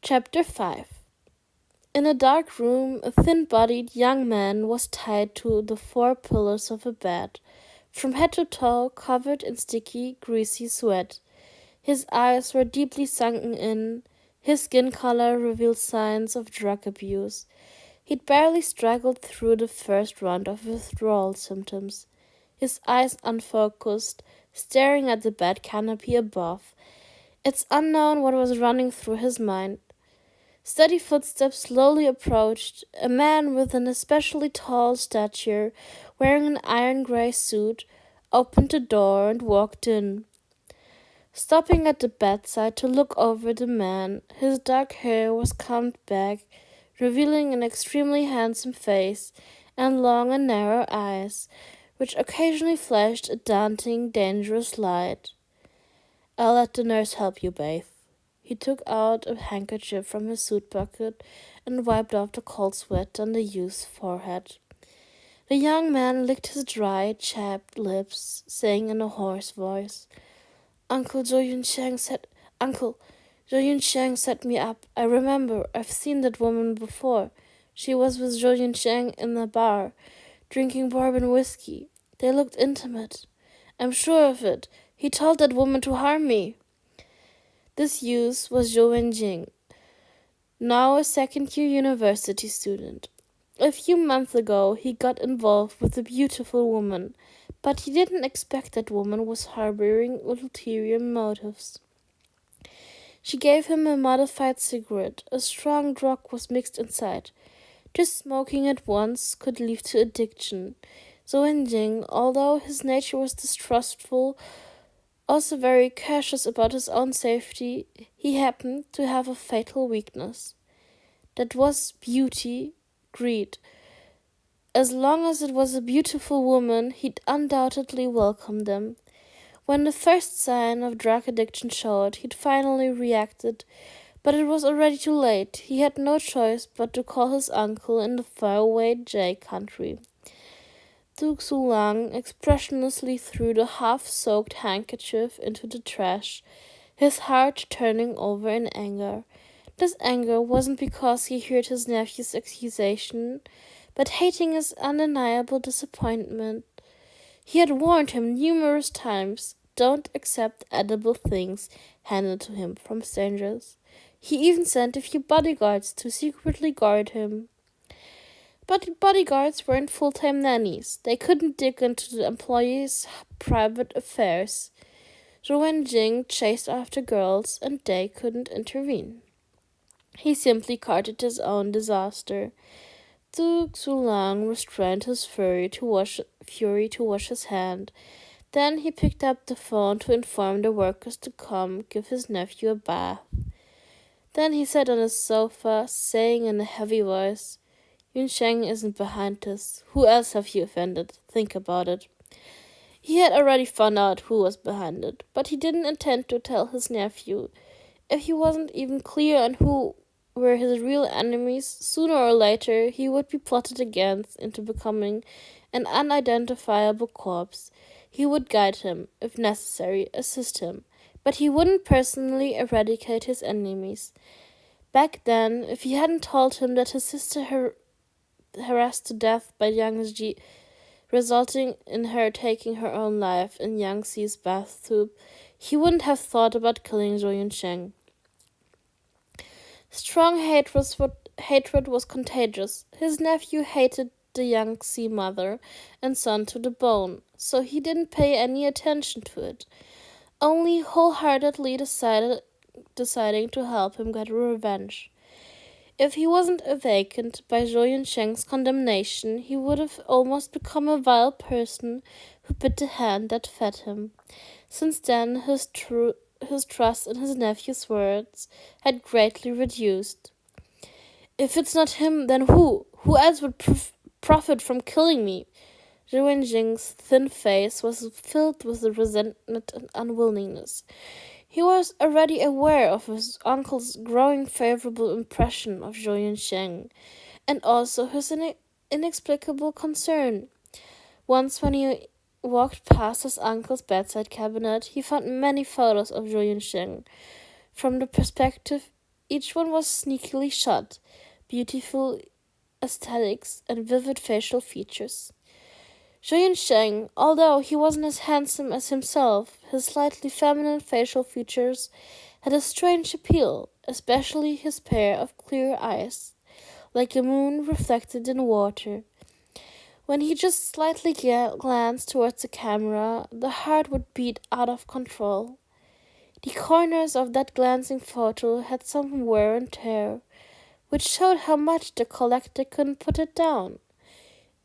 Chapter 5. In a dark room, a thin-bodied young man was tied to the 4 pillars of a bed, from head to toe covered in sticky, greasy sweat. His eyes were deeply sunken in. His skin color revealed signs of drug abuse. He'd barely struggled through the first round of withdrawal symptoms. His eyes unfocused, staring at the bed canopy above. It's unknown what was running through his mind. Steady footsteps slowly approached. A man with an especially tall stature, wearing an iron-gray suit, opened the door and walked in. Stopping at the bedside to look over the man, his dark hair was combed back, revealing an extremely handsome face and long and narrow eyes, which occasionally flashed a daunting, dangerous light. "I'll let the nurse help you bathe." He took out a handkerchief from his suit pocket and wiped off the cold sweat on the youth's forehead. The young man licked his dry, chapped lips, saying in a hoarse voice, Uncle Jo Yun-chang set me up. I remember, I've seen that woman before. She was with Jo Yun-chang in the bar, drinking bourbon whiskey. They looked intimate. I'm sure of it. He told that woman to harm me." This youth was Zhou Wenjing, now a second-year university student. A few months ago, he got involved with a beautiful woman, but he didn't expect that woman was harboring ulterior motives. She gave him a modified cigarette. A strong drug was mixed inside. Just smoking it once could lead to addiction. Zhou Wenjing, although his nature was distrustful, also very cautious about his own safety, he happened to have a fatal weakness. That was beauty, greed. As long as it was a beautiful woman, he'd undoubtedly welcome them. When the first sign of drug addiction showed, he'd finally reacted, but it was already too late. He had no choice but to call his uncle in the faraway Jay country. Du Xulang expressionlessly threw the half-soaked handkerchief into the trash, his heart turning over in anger. This anger wasn't because he heard his nephew's accusation, but hating his undeniable disappointment. He had warned him numerous times, don't accept edible things handed to him from strangers. He even sent a few bodyguards to secretly guard him. But bodyguards weren't full-time nannies. They couldn't dig into the employees' private affairs. Zhou Wenjing chased after girls, and they couldn't intervene. He simply carted his own disaster. Du Xulang restrained his fury to wash his hand. Then he picked up the phone to inform the workers to come give his nephew a bath. Then he sat on his sofa, saying in a heavy voice, Yun-chang isn't behind this. Who else have you offended? Think about it. He had already found out who was behind it, but he didn't intend to tell his nephew. If he wasn't even clear on who were his real enemies, sooner or later he would be plotted against into becoming an unidentifiable corpse. He would guide him, if necessary, assist him, but he wouldn't personally eradicate his enemies. Back then, if he hadn't told him that his sister harassed to death by Yang Ji, resulting in her taking her own life in Yang Xi's bathtub, he wouldn't have thought about killing Zhou Yuncheng. Strong hatred was contagious. His nephew hated the Yang Xi mother and son to the bone, so he didn't pay any attention to it, only wholeheartedly deciding to help him get revenge. If he wasn't awakened by Zhou Yuncheng's condemnation, he would have almost become a vile person who bit the hand that fed him. Since then, his trust in his nephew's words had greatly reduced. If it's not him, then who? Who else would profit from killing me? Zhou Wenjing's thin face was filled with resentment and unwillingness. He was already aware of his uncle's growing favorable impression of Zhou Yuncheng, and also his inexplicable concern. Once when he walked past his uncle's bedside cabinet, he found many photos of Zhou Yuncheng. From the perspective each one was sneakily shot, beautiful aesthetics and vivid facial features. Zhou Sheng, although he wasn't as handsome as himself, his slightly feminine facial features had a strange appeal, especially his pair of clear eyes, like a moon reflected in water. When he just slightly glanced towards the camera, the heart would beat out of control. The corners of that glancing photo had some wear and tear, which showed how much the collector couldn't put it down.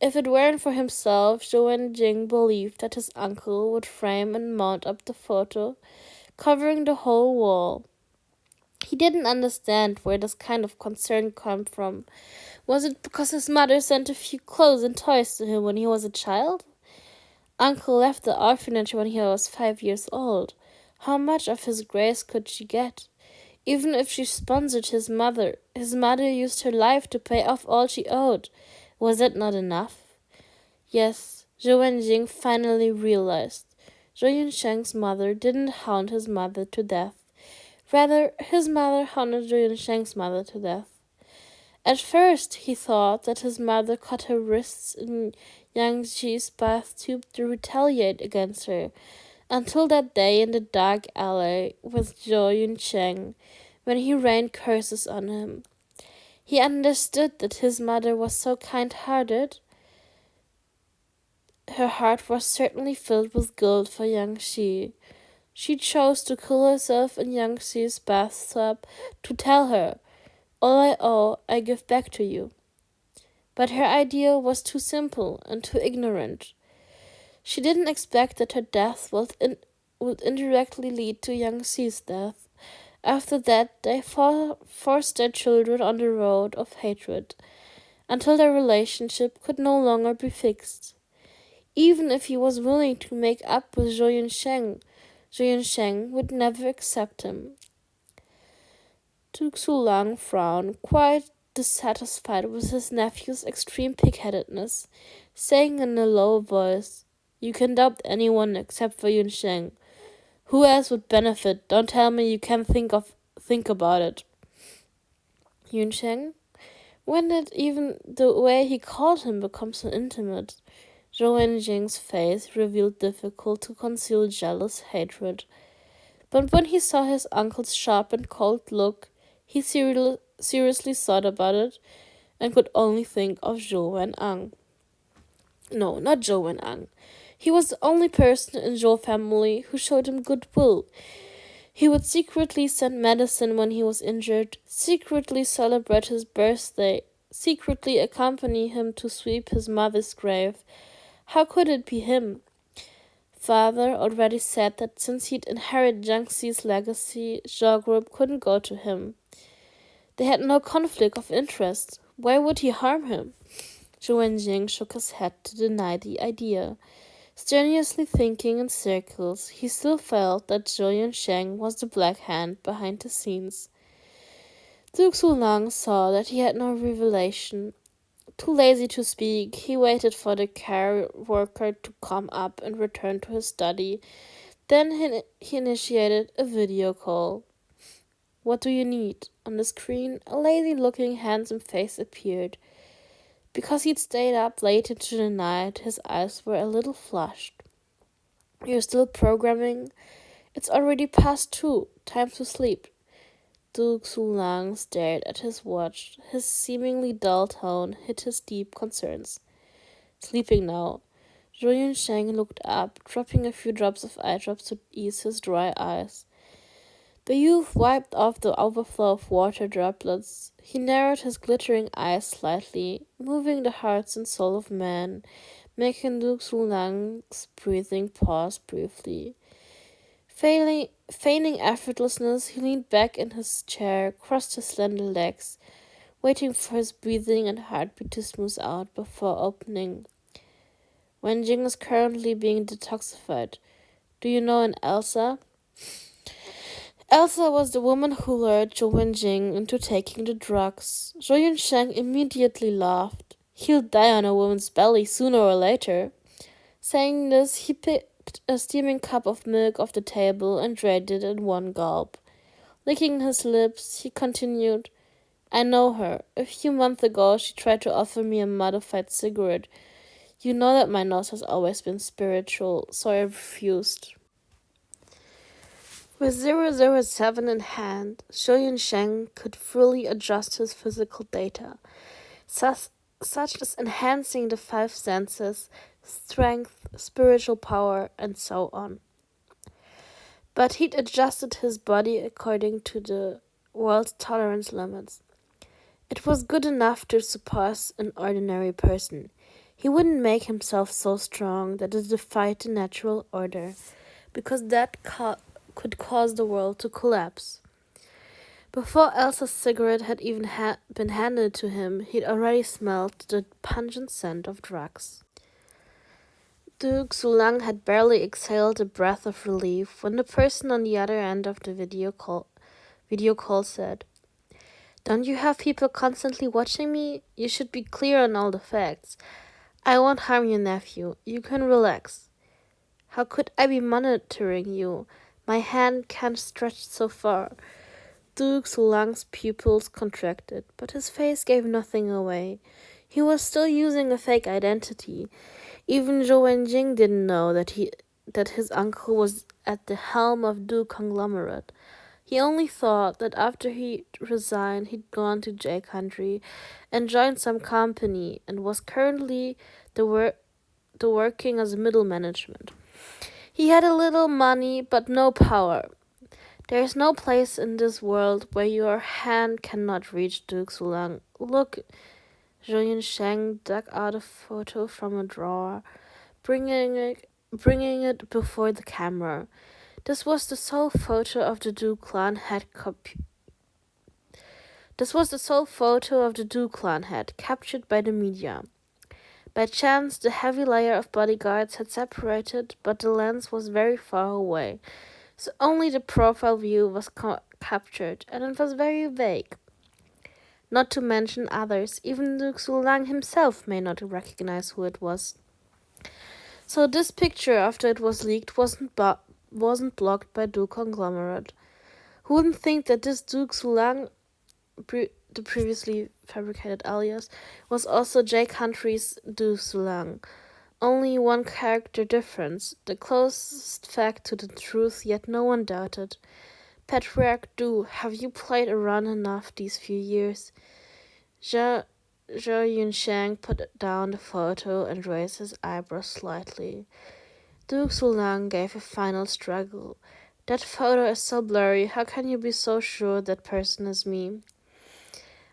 If it weren't for himself, Zhou Wenjing believed that his uncle would frame and mount up the photo, covering the whole wall. He didn't understand where this kind of concern came from. Was it because his mother sent a few clothes and toys to him when he was a child? Uncle left the orphanage when he was 5 years old. How much of his grace could she get? Even if she sponsored his mother used her life to pay off all she owed. Was that not enough? Yes, Zhou Wenjing finally realized. Zhou Yunsheng's mother didn't hound his mother to death. Rather, his mother hounded Zhou Yunsheng's mother to death. At first, he thought that his mother cut her wrists in Yang Xi's bath tube to retaliate against her, until that day in the dark alley with Zhou Yunsheng, when he rained curses on him. He understood that his mother was so kind-hearted. Her heart was certainly filled with guilt for Yang Xi. She chose to cool herself in Yang Xi's bathtub to tell her, "All I owe, I give back to you." But her idea was too simple and too ignorant. She didn't expect that her death would indirectly lead to Yang Xi's death. After that, they forced their children on the road of hatred, until their relationship could no longer be fixed. Even if he was willing to make up with Zhou Yunsheng would never accept him. Tu Xulang frowned, quite dissatisfied with his nephew's extreme pig-headedness, saying in a low voice, "You can adopt anyone except for Yunsheng. Who else would benefit? Don't tell me you can't think about it." Yunsheng? When did even the way he called him become so intimate? Zhou Wenjing's face revealed difficult to conceal jealous hatred. But when he saw his uncle's sharp and cold look, he seriously thought about it and could only think of Zhou Wen'ang. No, not Zhou Wen'ang. He was the only person in Zhou family who showed him goodwill. He would secretly send medicine when he was injured, secretly celebrate his birthday, secretly accompany him to sweep his mother's grave. How could it be him? Father already said that since he'd inherited Jiang Xi's legacy, Zhao Group couldn't go to him. They had no conflict of interest. Why would he harm him? Zhou Wenjing shook his head to deny the idea. Strenuously thinking in circles, he still felt that Zhou Yunsheng was the black hand behind the scenes. Du Xulang saw that he had no revelation. Too lazy to speak, he waited for the car worker to come up and return to his study. Then he initiated a video call. "What do you need?" On the screen, a lazy-looking, handsome face appeared. Because he'd stayed up late into the night, his eyes were a little flushed. "You're still programming? It's already past 2. Time to sleep." Du Xulang stared at his watch. His seemingly dull tone hid his deep concerns. "Sleeping now." Zhou Yunsheng looked up, dropping a few drops of eye drops to ease his dry eyes. The youth wiped off the overflow of water droplets. He narrowed his glittering eyes slightly, moving the hearts and soul of man, making Du Xulang's breathing pause briefly. Feigning effortlessness, he leaned back in his chair, crossed his slender legs, waiting for his breathing and heartbeat to smooth out before opening. "Wenjing is currently being detoxified. Do you know an Elsa?" Elsa was the woman who lured Zhou Wenjing into taking the drugs. Zhou Yunsheng immediately laughed. "He'll die on a woman's belly sooner or later." Saying this, he picked a steaming cup of milk off the table and drained it in one gulp. Licking his lips, he continued, I know her. A few months ago, she tried to offer me a modified cigarette. You know that my nose has always been spiritual, so I refused. With 007 in hand, Zhou Yunsheng could fully adjust his physical data, such as enhancing the five senses, strength, spiritual power, and so on. But he'd adjusted his body according to the world's tolerance limits. It was good enough to surpass an ordinary person. He wouldn't make himself so strong that it defied the natural order, because that could cause the world to collapse. Before Elsa's cigarette had even been handed to him, he'd already smelled the pungent scent of drugs. Duke Zulang had barely exhaled a breath of relief when the person on the other end of the video call said, Don't you have people constantly watching me? You should be clear on all the facts. I won't harm your nephew. You can relax. How could I be monitoring you? My hand can't stretch so far. Duke Zulang's pupils contracted, but his face gave nothing away. He was still using a fake identity. Even Zhou Wenjing didn't know that his uncle was at the helm of Du conglomerate. He only thought that after he resigned, he'd gone to J country and joined some company and was currently working as middle management. He had a little money but no power. There is no place in this world where your hand cannot reach Duke Zulang. Look, Zhou Yunsheng dug out a photo from a drawer, bringing it before the camera. This was the sole photo of the Du clan head captured by the media. By chance, the heavy layer of bodyguards had separated, but the lens was very far away, so only the profile view was captured, and it was very vague. Not to mention others, even Duke Zulang himself may not recognize who it was. So this picture, after it was leaked, wasn't blocked by Du conglomerate. Who wouldn't think that this Duke Zulang, the previously fabricated alias, was also J Country's Du Zulang? Only one character difference, the closest fact to the truth, yet no one doubted. Patriarch Du, have you played around enough these few years? Zhou Yunsheng put down the photo and raised his eyebrows slightly. Duke Zulang gave a final struggle. That photo is so blurry, how can you be so sure that person is me?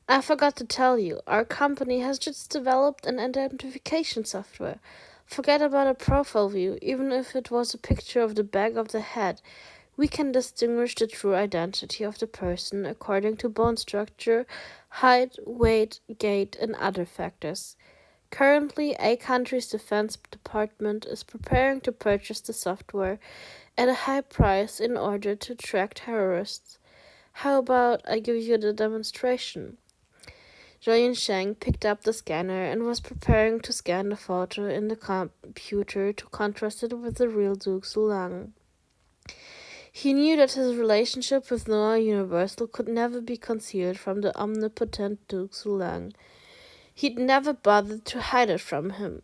I forgot to tell you, our company has just developed an identification software. Forget about a profile view, even if it was a picture of the back of the head. We can distinguish the true identity of the person according to bone structure, height, weight, gait, and other factors. Currently, A country's defense department is preparing to purchase the software at a high price in order to track terrorists. How about I give you the demonstration? Zhou Yunsheng picked up the scanner and was preparing to scan the photo in the computer to contrast it with the real Duke Zulang. He knew that his relationship with Noah Universal could never be concealed from the omnipotent Duke Zulang. He'd never bothered to hide it from him.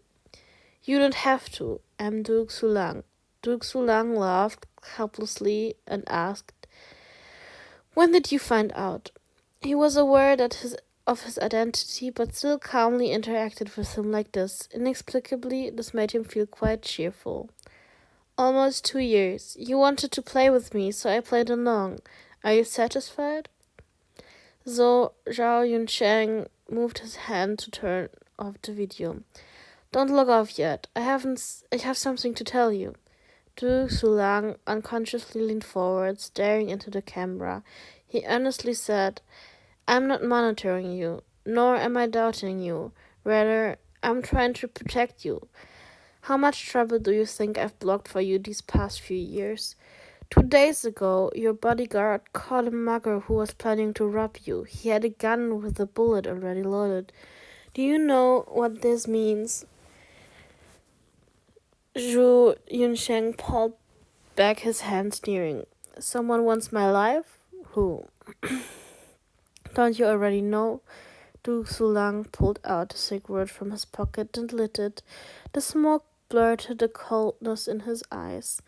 You don't have to. I'm Duke Zulang. Duke Zulang laughed helplessly and asked, When did you find out? He was aware of his identity, but still calmly interacted with him like this. Inexplicably, this made him feel quite cheerful. Almost 2 years. You wanted to play with me, so I played along. Are you satisfied? Zhou Yunsheng moved his hand to turn off the video. Don't log off yet. I have something to tell you. Du Zulang unconsciously leaned forward, staring into the camera. He earnestly said, I'm not monitoring you, nor am I doubting you. Rather, I'm trying to protect you. How much trouble do you think I've blocked for you these past few years? 2 days ago, your bodyguard caught a mugger who was planning to rob you. He had a gun with a bullet already loaded. Do you know what this means? Zhou Yunsheng pulled back his hand, sneering. Someone wants my life? Who? Don't you already know? Du Sulang pulled out a cigarette from his pocket and lit it. The smoke blurred the coldness in his eyes.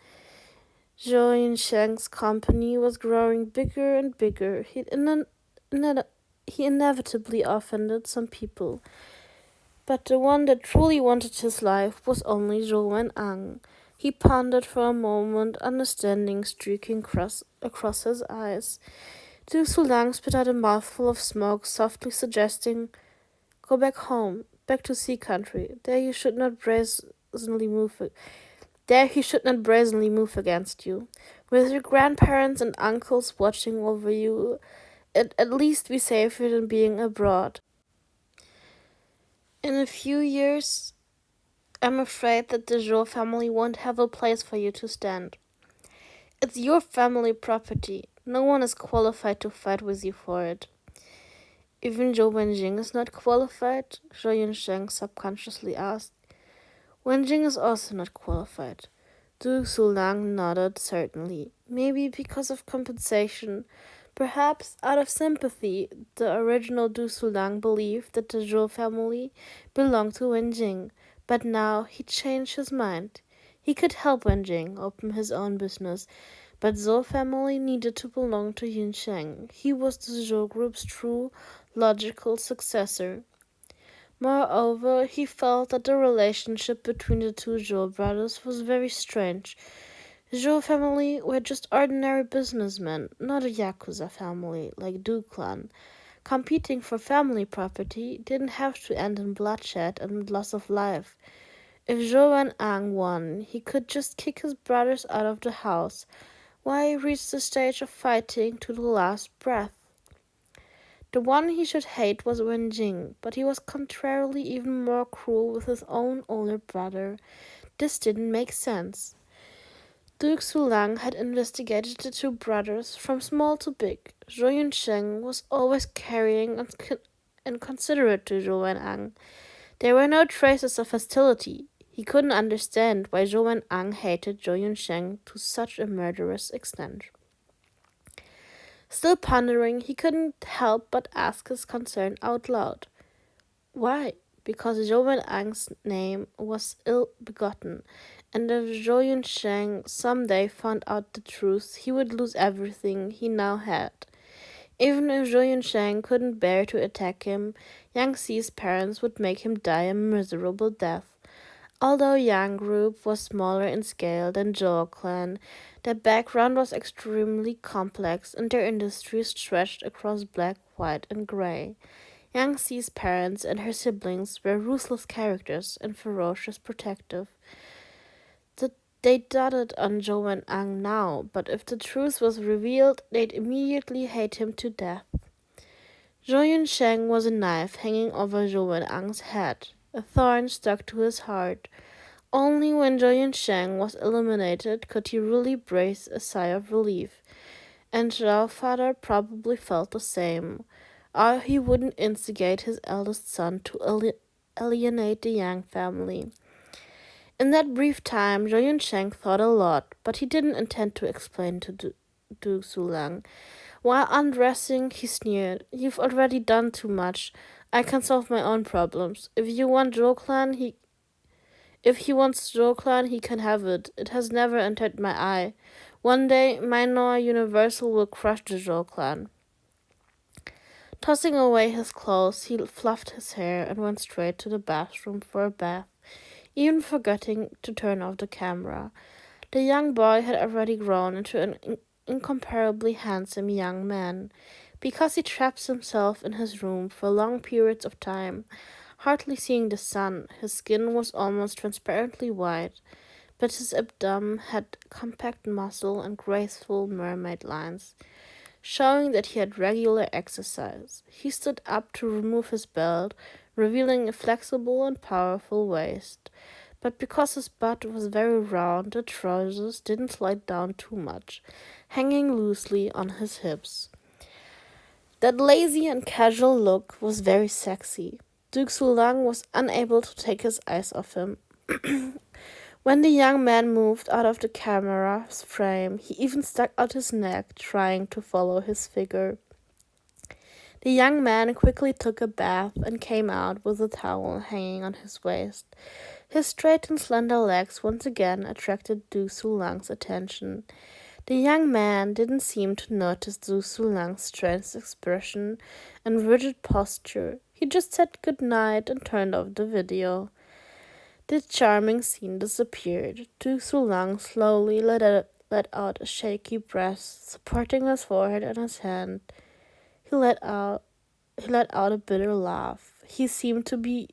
Zhou Yinsheng's company was growing bigger and bigger. He inevitably offended some people, but the one that truly wanted his life was only Zhou Wen'ang. He pondered for a moment, understanding streaking across his eyes. Du Sulang spit out a mouthful of smoke, softly suggesting, "Go back home, back to Sea Country. There he should not brazenly move against you. With your grandparents and uncles watching over you, at least be safer than being abroad. In a few years, I'm afraid that the Zhou family won't have a place for you to stand. It's your family property. No one is qualified to fight with you for it." "Even Zhou Wenjing is not qualified?" Zhou Yunsheng subconsciously asked. "Wenjing is also not qualified." Du Sulang nodded certainly. Maybe because of compensation, perhaps out of sympathy. The original Du Sulang believed that the Zhou family belonged to Wenjing, but now he changed his mind. He could help Wenjing open his own business, but Zhou family needed to belong to Yunsheng. He was the Zhou group's true, logical successor. Moreover, he felt that the relationship between the two Zhou brothers was very strange. The Zhou family were just ordinary businessmen, not a Yakuza family like Du clan. Competing for family property didn't have to end in bloodshed and loss of life. If Zhou Wen'ang won, he could just kick his brothers out of the house. Why reach the stage of fighting to the last breath? The one he should hate was Wenjing, but he was contrarily even more cruel with his own older brother. This didn't make sense. Duke Sulang had investigated the two brothers from small to big. Zhou Yunsheng was always caring and considerate to Zhou Wen'ang. There were no traces of hostility. He couldn't understand why Zhou Wen'ang hated Zhou Yunsheng to such a murderous extent. Still pondering, he couldn't help but ask his concern out loud. Why? Because Zhou Wen'ang's name was ill-begotten, and if Zhou Yunsheng someday found out the truth, he would lose everything he now had. Even if Zhou Yunsheng couldn't bear to attack him, Yang Xi's parents would make him die a miserable death. Although Yang Group was smaller in scale than Zhou clan, their background was extremely complex and their industries stretched across black, white, and gray. Yang Xi's parents and her siblings were ruthless characters and ferocious protective. They doted on Zhou Wen'ang now, but if the truth was revealed, they'd immediately hate him to death. Zhou Yunsheng was a knife hanging over Zhou Wen'ang's head. A thorn stuck to his heart. Only when Zhou Yunsheng was eliminated could he really breathe a sigh of relief, and Zhao father probably felt the same, or he wouldn't instigate his eldest son to alienate the Yang family. In that brief time, Zhou Yunsheng thought a lot, but he didn't intend to explain to Du Sulang. While undressing, he sneered, "You've already done too much. I can solve my own problems. If he wants Zhou clan, he can have it. It has never entered my eye. One day, Minor Universal will crush the Zhou clan." Tossing away his clothes, he fluffed his hair and went straight to the bathroom for a bath, even forgetting to turn off the camera. The young boy had already grown into an incomparably handsome young man. Because he traps himself in his room for long periods of time, hardly seeing the sun, his skin was almost transparently white, but his abdomen had compact muscle and graceful mermaid lines, showing that he had regular exercise. He stood up to remove his belt, revealing a flexible and powerful waist. But because his butt was very round, the trousers didn't slide down too much, hanging loosely on his hips. That lazy and casual look was very sexy. Duke Sulang was unable to take his eyes off him. When the young man moved out of the camera's frame, he even stuck out his neck, trying to follow his figure. The young man quickly took a bath and came out with a towel hanging on his waist. His straight and slender legs once again attracted Du Sulang's attention. The young man didn't seem to notice Du Sulang's strange expression and rigid posture. He just said good night and turned off the video. The charming scene disappeared. Du Sulang slowly let out a shaky breath, supporting his forehead and his hand. He let out a bitter laugh. He seemed to be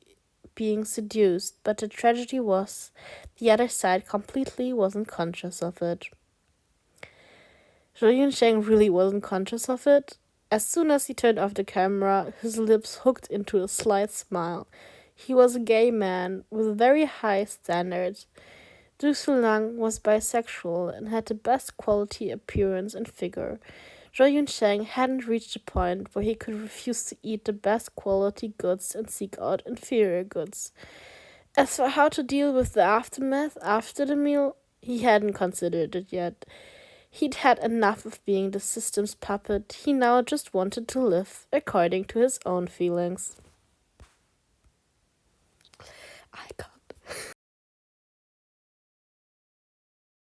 being seduced, but the tragedy was the other side completely wasn't conscious of it. Zhou Yunsheng really wasn't conscious of it. As soon as he turned off the camera, his lips hooked into a slight smile. He was a gay man with very high standards. Du Sulang was bisexual and had the best quality appearance and figure. Zhou Yunsheng hadn't reached a point where he could refuse to eat the best quality goods and seek out inferior goods. As for how to deal with the aftermath after the meal, he hadn't considered it yet. He'd had enough of being the system's puppet. He now just wanted to live according to his own feelings.